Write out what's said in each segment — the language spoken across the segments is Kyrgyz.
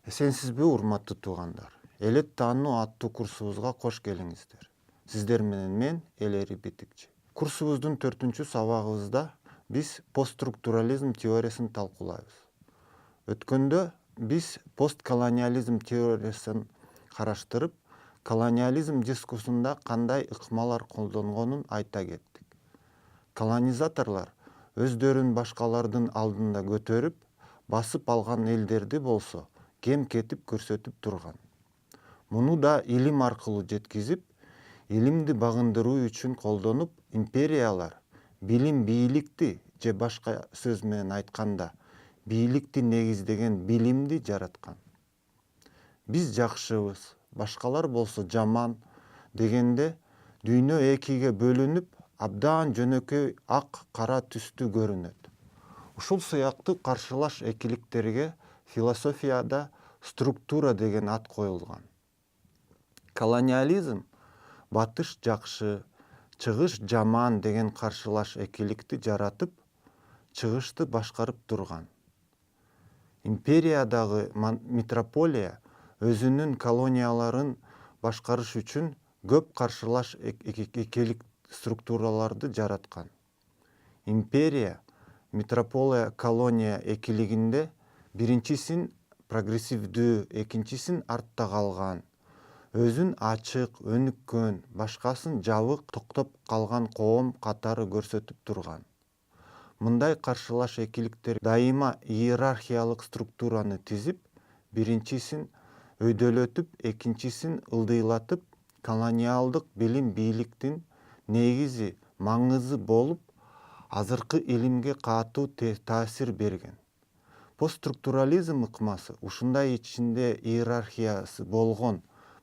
Эсенсизби урматтуу туугандар? Элет таануу аттуу курсубузга кош келиңиздер. Сиздер менен мен Элери Битикчи. Курсубуздун 4-чү сабагыбызда биз постструктурализм теориясын талкуулайбыз. Өткөндө биз постколониализм теориясын караштырып, колониализм дискурсунда кандай ыкмалар колдонгонун айта кеттик. Колонизаторлор өздөрүн башкалардын алдында көтөрүп, басып алган элдерди болсо кем кетип көрсөтүп турган. Муну да илим аркылуу жеткизип, илимди багындыруу үчүн колдонуп, империялар билим бийликти же башка сөз менен айтканда, бийликти негиздеген билимди жараткан. Биз жакшыбыз, башкалар болсо жаман дегенде дүйнө экиге бөлүнүп, абдан жөнөкөй ак кара түстүү көрүнөт. Ушул сыяктуу каршылаш экиликтерге философияда структура деген ат коюлган. Колониализм батыш жакшы, чыгыш жаман деген каршылаш экиликти жаратып, чыгышты башкарып турган. Империядагы метрополия өзүнүн колонияларын башкарыш үчүн көп каршылаш экилик структураларды жараткан. Империя, метрополия, колония экилигинде биринчисин прогрессивдүү, экинчисин артта калган, өзүн ачык, өнүккөн, башкасын жабык токтоп калган коом катары көрсөтүп турган. Мындай каршылаш экиликтер дайыма иерархиялык структураны тизип, биринчисин өйдөлөтүп, экинчисин ылдыйлатып, колониалдык билим бийликтин негизи, маңызы болуп, азыркы илимге катуу таасир берген. Постструктурализм ыкмасы ушундай ичинде иерархиясы болгон,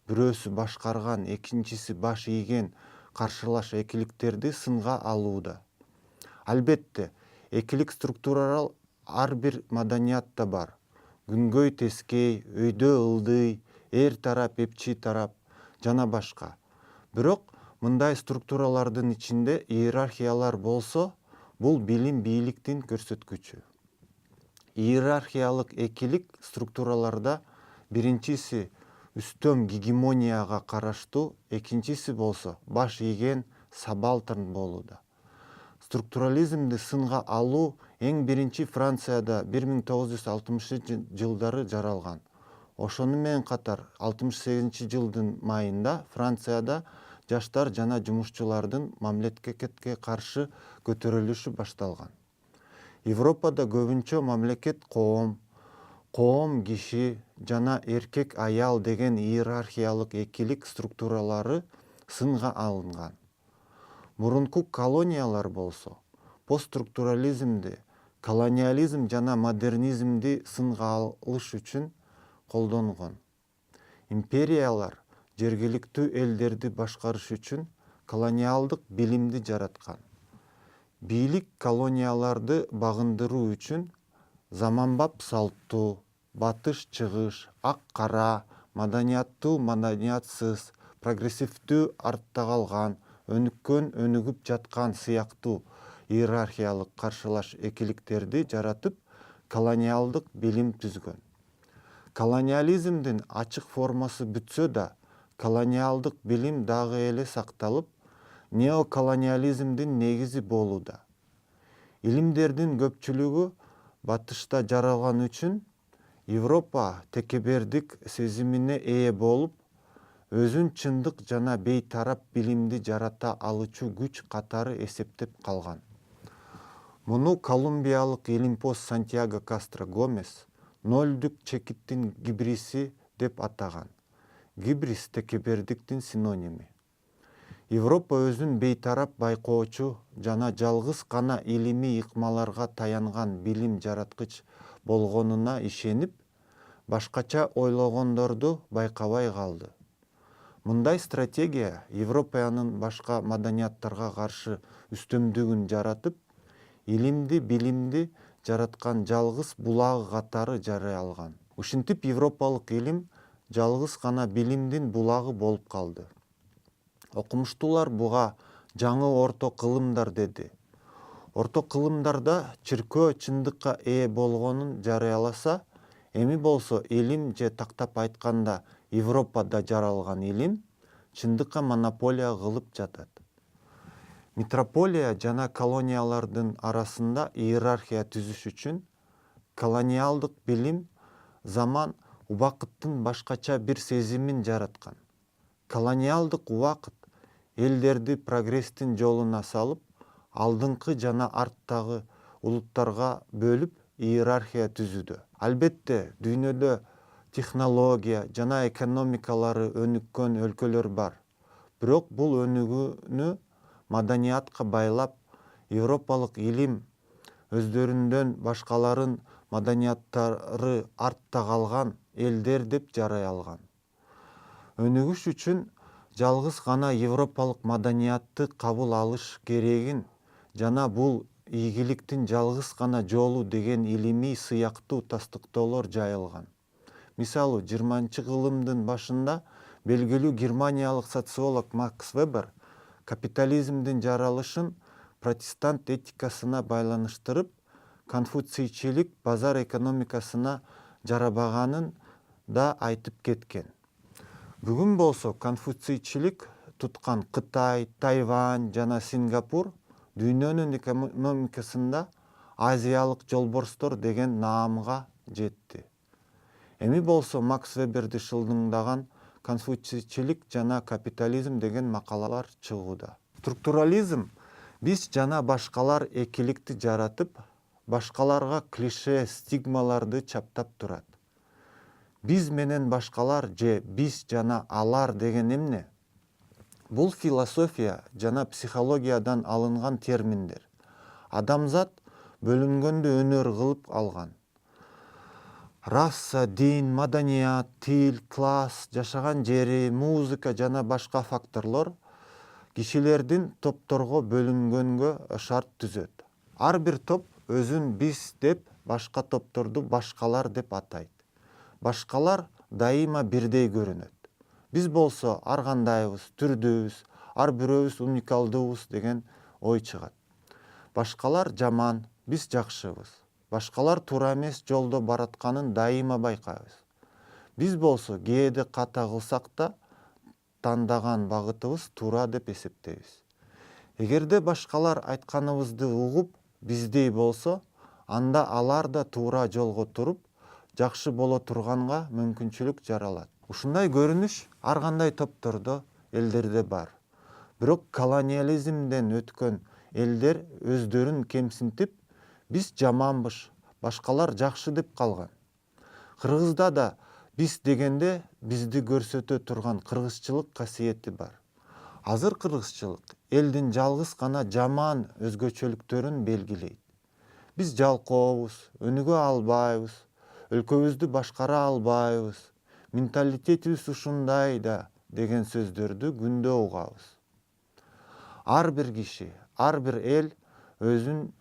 бирөөсү башкарган, экинчиси баш ийген каршылаш экиликтерди сынга алууда. Албетте, экилик структуралар ар бир маданиятта бар. Күнгөй тескей, өйдө ылдый, эр тарап, эпчи тарап жана башка. Бирок мындай структуралардын ичинде иерархиялар болсо, бул билим бийликтин көрсөткүчү. Иерархиялык экилик структураларда биринчиси үстөм гегемонияга караштуу, экинчиси болсо баш ийген сабалтырн болууда. Структурализмди сынга алуу эң биринчи Францияда 1960-жылдары жаралган. Ошону менен катар 68-жылдын майында Францияда жаштар жана жумушчулардын мамлекетке каршы көтөрүлүшү башталган. Европада көбүнчө мамлекет коом киши жана эркек аял деген иерархиялык экилик структуралары сынга алынган. Мурунку колониялар болсо постструктурализмди, колониализм жана модернизмди сынга алыш үчүн колдонгон. Империялар жергиликтүү элдерди башкарыш үчүн колониалдык билимди жараткан. Бийлик колонияларды багындыруу үчүн заманбап салттуу, батыш-чыгыш, ак-кара, маданияттуу, маданиятсыз, прогрессивдүү, артта калган, өнүккөн, өнүгүп жаткан сыяктуу иерархиялык каршылаш экиликтерди жаратып, колониалдык билим түзгөн. Колониализмдин ачык формасы бүтсө да, колониалдык билим дагы эле сакталып, неоколониализмдин негизи болууда. Илимдердин көпчүлүгү батышта жаралган үчүн Европа текебердик сезимине ээ болуп, өзүн чындык жана бейтарап билимди жарата алуучу күч катары эсептеп калган. Муну колумбиялык илимпоз Сантьяго Кастро Гомес нолдук чекиттин гибриси деп атаган. Гибрис текебердиктин синоними. Европа өзүн бейтарап байкоочу жана жалгыз гана илимий ыкмаларга таянган билим жараткыч болгонуна ишенип, башкача ойлогондорду байкабай калды. Мындай стратегия Европанын башка маданияттарга каршы үстөмдүгүн жаратып, илимди, билимди жараткан жалгыз булагы катары жарый алган. Ушинтип европалык илим жалгыз гана билимдин булагы болуп калды. Окумуштуулар буга жаңы орто кылымдар деди. Орто кылымдарда чиркөө чындыкка ээ болгонун жарыяласа, Эми болсо илим же тактап айтканда Европада жаралган илим чындыкка монополия кылып жатат. Метрополия жана колониялардын арасында иерархия түзүш үчүн колониалдык билим заман убакыттын башкача бир сезимин жараткан. Колониалдык убакыт элдерди прогресстин жолуна салып, алдыңкы жана арттагы улуттарга бөлүп иерархия түзүүдө. Албетте, дүйнөдө технология жана экономикалары өнүккөн өлкөлөр бар. Бирок бул өнүгүүнү маданиятка байлап, европалык илим өздөрүндөн башкаларын маданияттары артта калган элдер деп жарай алган. Өнүгүш үчүн жалгыз гана европалык маданиятты кабыл алыш керегин жана бул ийгиликтин жалгыз гана жолу деген илимий сыяктуу тастыктоолор жайылган. Мисалы, 20-кылымдын башында белгилүү германиялык социолог Макс Вебер капитализмдин жаралышын протестант этикасына байланыштырып, конфуцийчилик базар экономикасына жарабаганын да айтып кеткен. Бүгүн болсо конфуцийчилик туткан Кытай, Тайвань жана Сингапур дүйнөнүн экономикасында азиялык жолборстор деген наамга жетти. Эми болсо Макс Веберди шылдыңдаган конфуцийчилик жана капитализм деген макалалар чыгууда. Структурализм биз жана башкалар экиликти жаратып, башкаларга клише стигмаларды чаптап турат. Биз менен башкалар же биз жана алар деген эмне? Бул философия жана психологиядан алынган терминдер. Адамзат бөлүнгөндө өнөр кылып алган. Раса, дин, маданият, тил, класс, жашаган жери, музыка жана башка факторлор кишилердин топторго бөлүнгөнгө шарт түзөт. Ар бир топ өзүн биз деп, башка топторду башкалар деп атайт. Башкалар дайыма бирдей көрүнөт. Биз болсо ар кандайбыз, түрдүүбүз, ар бирөөбүз уникалдуубуз деген ой чыгат. Башкалар жаман, биз жакшыбыз. Башкалар туура эмес жолдо баратканын дайыма байкайбыз. Биз болсо кээде ката кылсак да тандаган багытыбыз туура деп эсептейбиз. Эгерде башкалар айтканыбызды угуп, биздей болсо, анда алар да туура жолго туруп, жакшы боло турганга мүмкүнчүлүк жаралат. Ушундай көрүнүш ар кандай топтордо, элдерде бар. Бирок колониализмден өткөн элдер өздөрүн кемсинтип, биз жаманбыз, башкалар жакшы деп калган. Кыргызда да биз дегенде бизди көрсөтө турган кыргызчылык касиети бар. Азыр кыргызчылык элдин жалгыз гана жаман өзгөчөлүктөрүн белгилейт. Биз жалкообуз, өнүгө албайбыз, өлкөбүздү башкара албайбыз, менталитетибиз ушундай да деген сөздөрдү күндө угабыз. Ар бир киши, ар бир эл өзүн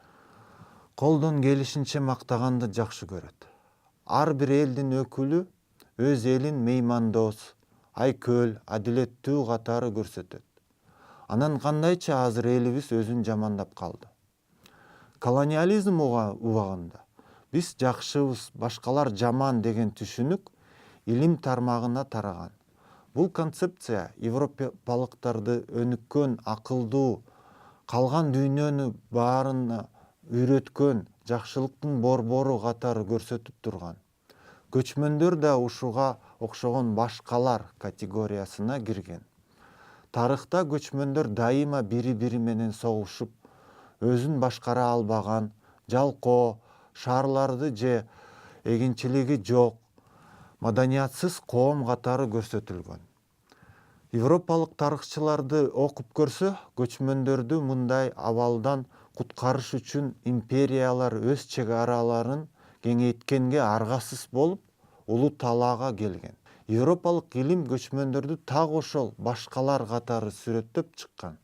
колдон келишинче мактаганды жакшы көрөт. Ар бир элдин өкүлү өз элин меймандоос, айкөл, адилеттүү катары көрсөтөт. Анан кандайча азыр элибиз өзүн жамандап калды. Колониализм убагында биз жакшыбыз, башкалар жаман деген түшүнүк илим тармагына тараган. Бул концепция европалыктарды өнүккөн, акылдуу, калган дүйнөнү баарына үйрөткөн, жакшылыктын борбору катары көрсөтүп турган. Көчмөндөр да ушуга окшогон башкалар категориясына кирген. Тарыхта көчмөндөр дайыма бири-бири менен согушуп, өзүн башкара албаган, жалкоо, шаарларды же эгинчилиги жок, маданиятсыз коом катары көрсөтүлгөн. Европалык тарыхчыларды окуп көрсө, көчмөндөрдү мындай абалдан куткарыш үчүн империялар өз чек араларын кеңейткенге аргасыз болуп, улуу талаага келген. Европалык илим көчмөндөрдү так ошол башкалар катары сүрөттөп чыккан.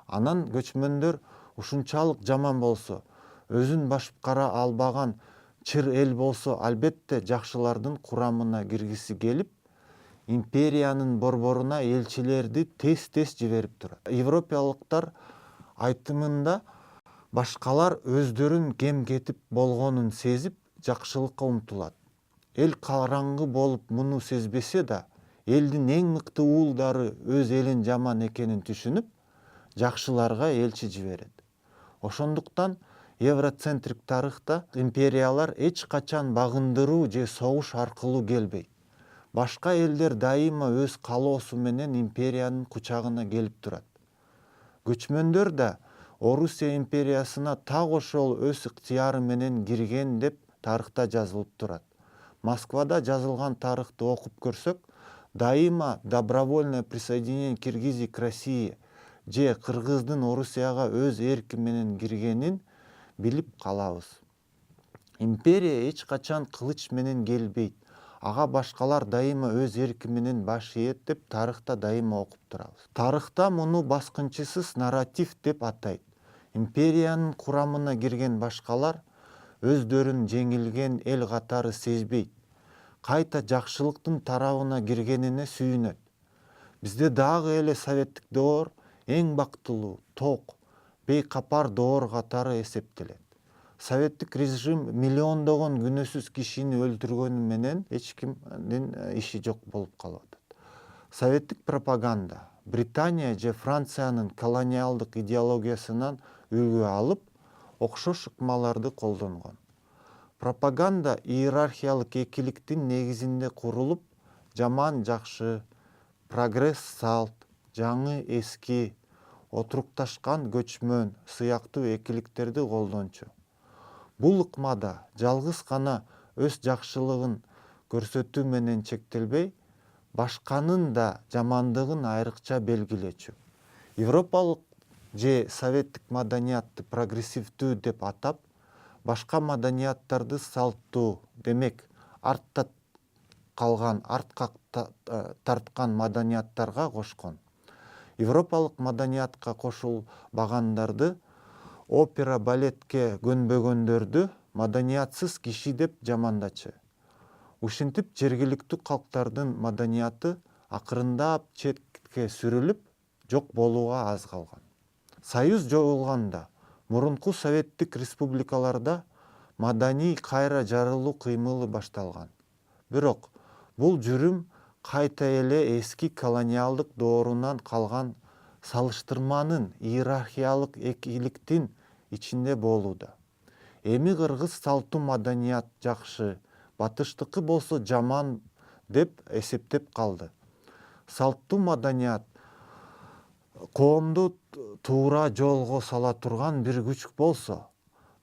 Анан көчмөндөр ушунчалык жаман болсо, өзүн башкара албаган чыр эл болсо, албетте жакшылардын курамына киргиси келип, империянын борборуна элчилерди тез-тез жиберип турат. Европалыктар айтымында башкалар өздөрүн кем кетип болгонун сезип, жакшылыкка умтулат. эл караңгы болуп муну сезбесе да, элдин эң мыкты уулдары өз элин жаман экенин түшүнүп, жакшыларга элчи жиберет. Ошондуктан евроцентрик тарыхта империялар эч качан багындыруу же согуш аркылуу келбейт. Башка элдер дайыма өз калоосу менен империянын кучагына келип турат. Көчмөндөр да Орусия империясына так ошол өз ыктыяры менен кирген деп тарыхта жазылып турат. Москвада жазылган тарыхты окуп көрсөк, дайыма добровольное присоединение Киргизии к России же кыргыздын Орусияга өз эрки менен киргенин билип калабыз. Империя эч качан кылыч менен келбейт. Ага башкалар дайыма өз эрки менен баш ийет деп тарыхта дайыма окуп турабыз. Тарыхта муну баскынчысыз нарратив деп атайт. Империянын курамына кирген башкалар өздөрүн жеңилген эл катары сезбейт. Кайта жакшылыктын тарабына киргенине сүйүнөт. Бизде дагы эле советтик доор эң бактылуу, ток, бейкапар доор катары эсептелет. Советтик режим миллиондогон күнөөсүз кишини өлтүргөнү менен эч кимдин иши жок болуп калып атат. Советтик пропаганда Британия же Франциянын колониалдык идеологиясынан үлгү алып, окшош ыкмаларды колдонгон. Пропаганда иерархиялык экиликтин негизинде курулуп, жаман жакшы, прогресс салт, жаңы эски, отурукташкан көчмөн сыяктуу экиликтерди колдончу. Бул ыкмада жалгыз гана өз жакшылыгын көрсөтүү менен чектелбей, башканын да жамандыгын айрыкча белгилечү. Европалык же советтик маданиятты прогрессивдүү деп атап, башка маданияттарды салттуу, демек артта калган, артка тарткан маданияттарга кошкон. Европалык маданиятка кошулбагандарды, опера, балетке көнбөгөндөрдү маданиятсыз киши деп жамандачу. Ушинтип жергиликтүү калктардын маданияты акырындап четке сүрүлүп, жок болууга аз калган. Союз жоюлганда мурунку советтик республикаларда маданий кайра жарылуу кыймылы башталган. Бирок бул жүрүм кайта эле эски колониалдык доорунан калган салыштырманын иерархиялык экиликтин ичинде болууда. Эми кыргыз салттуу маданият жакшы, батыштыкы болсо жаман деп эсептеп калды. Салттуу маданият коомду туура жолго сала турган бир күч болсо,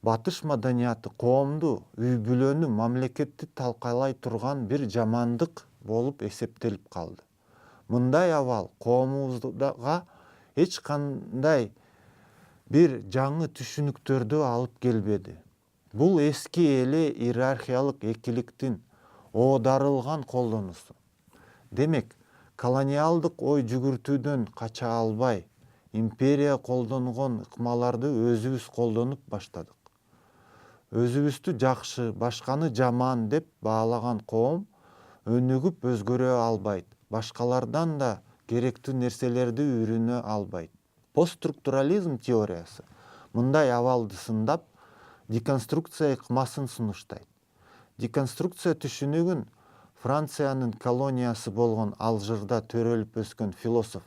батыш маданияты коомду, үй бүлөнү, мамлекетти талкалай турган бир жамандык болуп эсептелип калды. Мындай абал коомубузга эч кандай бир жаңы түшүнүктөрдү алып келбеди. Бул эски эле иерархиялык экиликтин оодарылган колдонусу. Демек, колониалдык ой жүгүртүүдөн кача албай, империя колдонгон ыкмаларды өзүбүз колдонуп баштадык. Өзүбүздү жакшы, башканы жаман деп баалаган коом өнүгүп өзгөрө албайт, башкалардан да керектүү нерселерди үйрөнө албайт. Постструктурализм теориясы мындай абалды сындап, деконструкция ыкмасын сунуштайт. Деконструкция түшүнүгүн Франциянын колониясы болгон Алжирда төрөлүп өскөн философ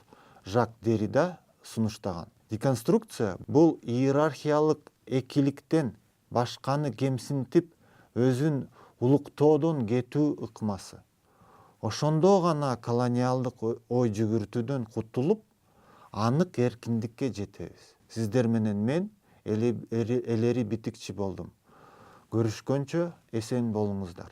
Жак Дерида сунуштаган. Деконструкция бул иерархиялык экиликтен башканы кемсинтип, өзүн улуктоодон кетүү ыкмасы. Ошондо гана колониалдык ой жүгүртүүдөн кутулуп, анык эркиндикке жетебиз. Сиздер менен мен Элери Битикчи болдум. Көрүшкөнчө эсен болуңуздар.